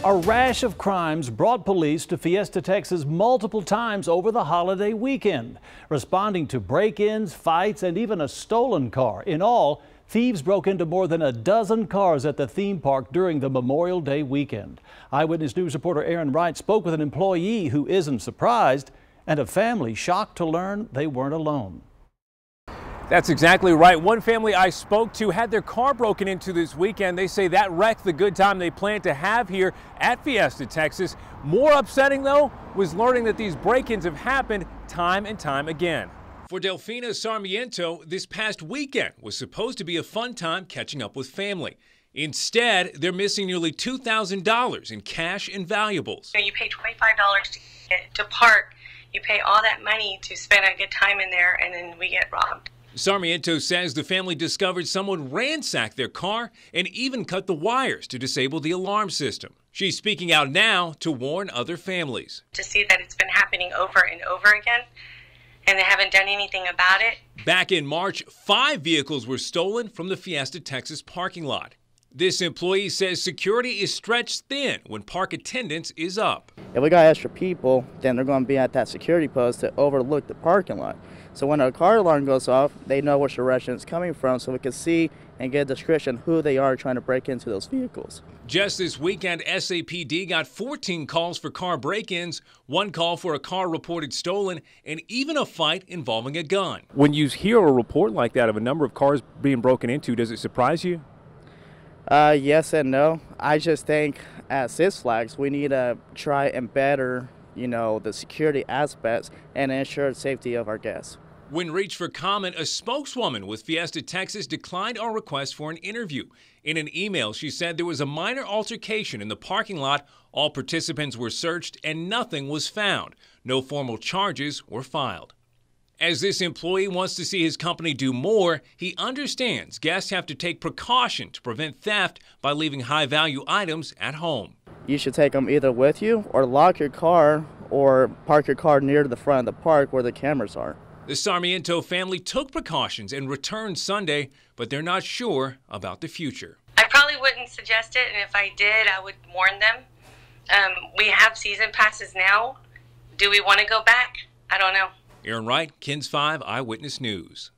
A rash of crimes brought police to Fiesta, Texas multiple times over the holiday weekend, responding to break-ins, fights, and even a stolen car. In all, thieves broke into more than a dozen cars at the theme park during the Memorial Day weekend. Eyewitness News reporter Aaron Wright spoke with an employee who isn't surprised and a family shocked to learn they weren't alone. That's exactly right. One family I spoke to had their car broken into this weekend. They say that wrecked the good time they planned to have here at Fiesta, Texas. More upsetting, though, was learning that these break-ins have happened time and time again. For Delfina Sarmiento, this past weekend was supposed to be a fun time catching up with family. Instead, they're missing nearly $2,000 in cash and valuables. You pay $25 to park. You pay all that money to spend a good time in there, and then we get robbed. Sarmiento says the family discovered someone ransacked their car and even cut the wires to disable the alarm system. She's speaking out now to warn other families. To see that it's been happening over and over again, and they haven't done anything about it. Back in March, 5 vehicles were stolen from the Fiesta, Texas parking lot. This employee says security is stretched thin when park attendance is up. If we got extra people, then they're going to be at that security post to overlook the parking lot. So when a car alarm goes off, they know which direction it's coming from, so we can see and get a description who they are trying to break into those vehicles. Just this weekend, SAPD got 14 calls for car break-ins, 1 call for a car reported stolen, and even a fight involving a gun. When you hear a report like that of a number of cars being broken into, does it surprise you? Yes and no. I just think at Six Flags we need to try and better, the security aspects and ensure the safety of our guests. When reached for comment, a spokeswoman with Fiesta, Texas declined our request for an interview. In an email, she said there was a minor altercation in the parking lot. All participants were searched and nothing was found. No formal charges were filed. As this employee wants to see his company do more, he understands guests have to take precaution to prevent theft by leaving high-value items at home. You should take them either with you or lock your car or park your car near the front of the park where the cameras are. The Sarmiento family took precautions and returned Sunday, but they're not sure about the future. I probably wouldn't suggest it, and if I did, I would warn them. We have season passes now. Do we want to go back? I don't know. Aaron Wright, KENS 5 Eyewitness News.